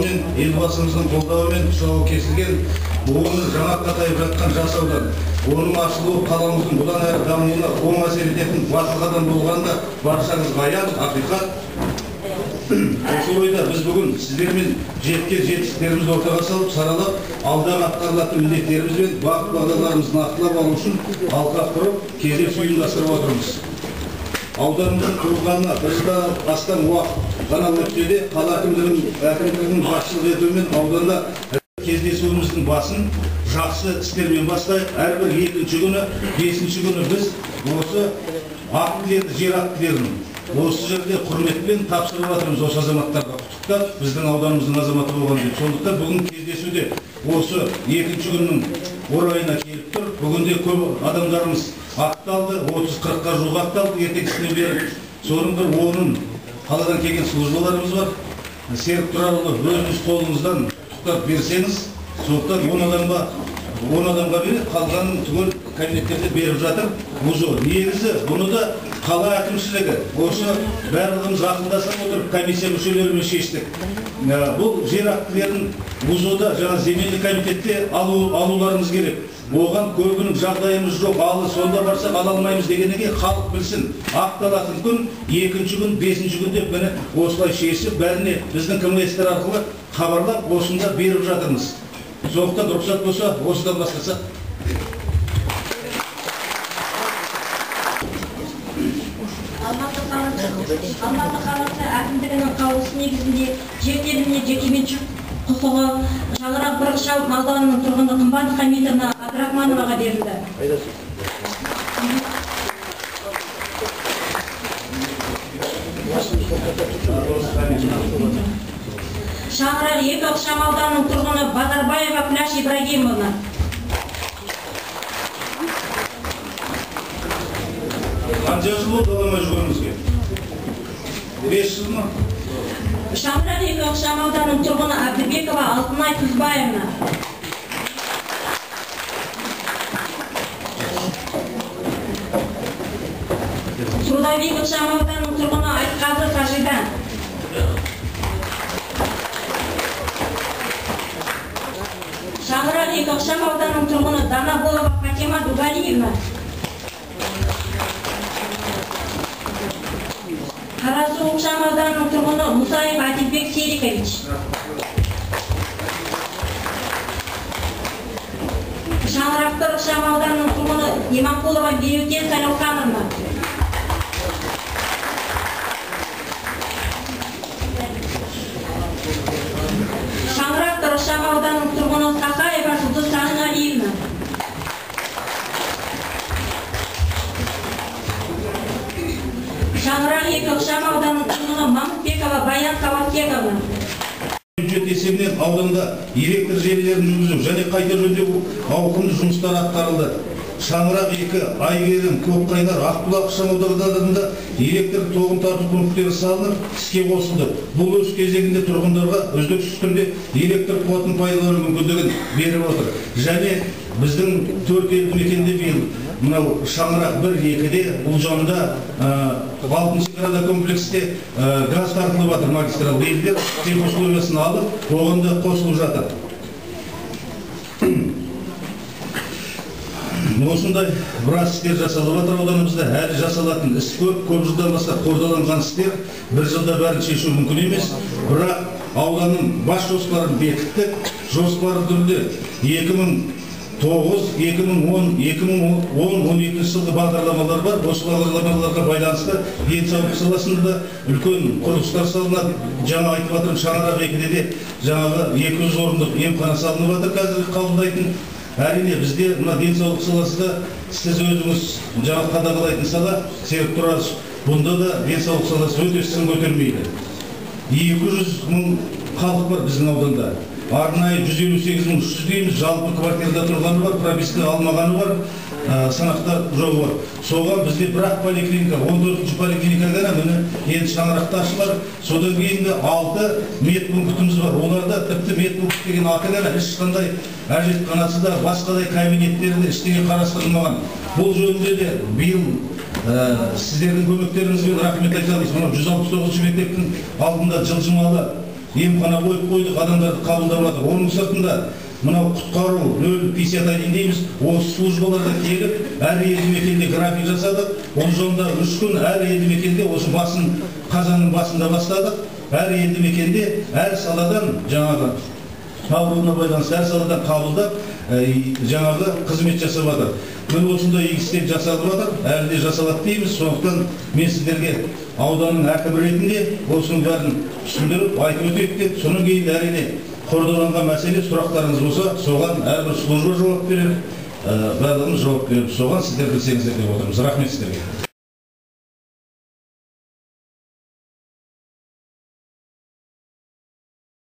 қолдауымен, елбасымыздың қолдауымен тұсауы кесілген оны жаңа қатайып жатқан жас аудан. Оның ашылуы қаламыздың бұдан әрі дамуына оң әсер ететін батыл қадам болғанда баршаңызға аян, ақиқат. Осы ойда біз бүгін сіздермен жеткен жетістіктерімізді ортаға салып, саралап, алдағы атқарылатын міндеттеріміз бен бағыт бағдарларымызды нақтылап алу үшін алқа құрып, кездесу ұйымдастырып отырмыз. Ауданымыздың құрылғанына бір жылдан астам уақыт ғана өтсе де, қала әкімдігінің басшылық етуімен ауданда кездесуіміздің басын жақсы істермен бастайық. Әрбір екінші күні, бесінші күні біз осы актілерді, жер актілерін осы жерде құрметпен тапсырып жатырмыз осы азаматтарға құттықтап, біздің ауданымыздың азаматы болған деп. Сондықтан бүгін кездесуде осы екінші күннің орайына келіп тұр. Бүгінде көп адамдарымыз ақталды, 30-40-қа жуық ақталды ертеңгісінен бері. Соның бір 10-ын қаладан келген службаларымыз бар. Серік Тұрарұлы, өзіңіз қолыңыздан құттықтап берсеңіз, сондықтан 10 адамға беріп, қалғанын түгел кабинеттерде беріп жатыр. Негізі бұны да қала әкімшілігі осы барлығымыз ақылдасып отырып комиссия мүшелерімен шештік. Бұл жер актілерін БУЗО-да жаңа земельный комитетте алуларымыз керек. Оған көбінің жағдайымыз жоқ, сонда барсақ ала алмаймыз дегенге халық білсін. Ақталатын күн, екінші күн, бесінші күн деп міне осылай шешіп, бәріне біздің КМС-тер арқылы хабарлап, осында беріп жатырмыз. Сондықтан рұқсат болса, осыдан бастасақ. Алматы қаласы әкімдігінің қаулысы негізінде жер теліміне жекеменшік құқығы Шаңырақ Бірқышал ауданының тұрғыны Қымбат Хамидовна Абдрахмановаға берілді. Шаңырақ 2 ықшам ауданының тұрғыны Базарбаева Күләш Ибрагимовна. Қанша жыл болды аламай жүргенімізге? 5 жыл ма? Шаңырақ 2 ықшам ауданының тұрғыны Әбдібекова Алтынай Күзбаевна. Трудовик ықшам ауданының тұрғыны Айтқазы Қажидан. Шаңырақ 2 ықшам ауданының тұрғыны Данаболова Фатима Дугалиевна. Қарасу ықшам ауданының тұрғыны Мұсаев Адилбек Серикович. Шаңырақ ықшам ауданының тұрғыны Иманқұлова Беутен Сайлаухановна. Шаңырақ ықшам ауданының тұрғыны Сахаева Жұлдыз Сағынғалиевна. Шаңырақ 2 ықшам ауданының тұрғыны Мамытбекова Баян Кавалкеговна. Бюджет есебінен ауданда электр желілерін жүргізу және қайта жөндеу ауқымды жұмыстар атқарылды. Шаңырақ 2, Айгерім, Көкқайнар, Ақбұлақ ықшам аудандарында электр тоғын тарту пункттері салынып, іске қосылды. Бұл өз кезегінде тұрғындарға үздіксіз түрде электр қуатын пайдалану мүмкіндігін беріп отыр. Және біздің 4 елді мекенде биыл мынау Шаңырақ 1-2-де бұл жанында алтын шекарада комплексте газ тартылып жатыр, магистрал рельдер техусловиясын алып, оған да қосылып жатыр. Осындай біраз істер жасалып жатыр ауданымызда. Әлі жасалатын іс көп жылдан бастап қордаланған істер бір жылда бәрін шешу мүмкін емес. Бірақ ауданның бас жоспарын бекіттік. Жоспары түрде 2009, 2010, 2012 жылғы бағдарламалар бар. Осы бағдарламаларға байланысты денсаулық саласында үлкен құрылыстар салынады. Жаңа айтып жатырмын, Шаңырақ 2-де де жаңағы 200 орындық емхана салынып жатыр қазір қабылдайтын. Әрине бізде мына денсаулық саласында сіз өзіңіз жаңа қадағалайтын сала Серік Тұрарұлы. Бұнда да денсаулық саласы өте сын көтермейді. 200 мың халық бар біздің ауданда. Арнайы 158.300 дейміз, жалпы квартирада тұрғаны бар, прописка алмағаны бар, санақта жоғы бар. Соған бізде бірақ поликлиника, 14-ші поликлиника ғана міне енді Шаңырақта ашылар. Содан кейінгі 6 медпунктіміз бар. Оларда тіпті медпункт деген аты ғана ешқандай әжетханасы да басқадай кабинеттерінде ештеңе қарастырылмаған. Бұл жөнінде де биыл сіздердің көмектеріңізбен рахмет айтамыз. 169 мектептің алдында жылжымалы емхана қойып қойдық, адамдарды қабылдап жатыр. Оның сыртында мынау құтқару 051 дейміз, осы службаларда келіп, әр елді мекенде график жасадық. Ол жолда 3 күн әр елді мекенде осы қазанның басында бастадық. Әр елді мекенде әр саладан жаңағы ауруына байланысты әр саладан қабылдап, жаңағы қызмет жасап жатыр. Мен осындай игі істер жасалып жатыр, әлі де жасалады дейміз. Сондықтан мен сіздерге ауданның әкімі ретінде осының бәрін түсіндіріп айтып өтейік деп, содан кейін әрине қордаланған мәселе сұрақтарыңыз болса, соған әрбір служба жауап береді, барлығымыз жауап беріп, соған сіздер білсеңіздер деп отырмыз. Рахмет сіздерге.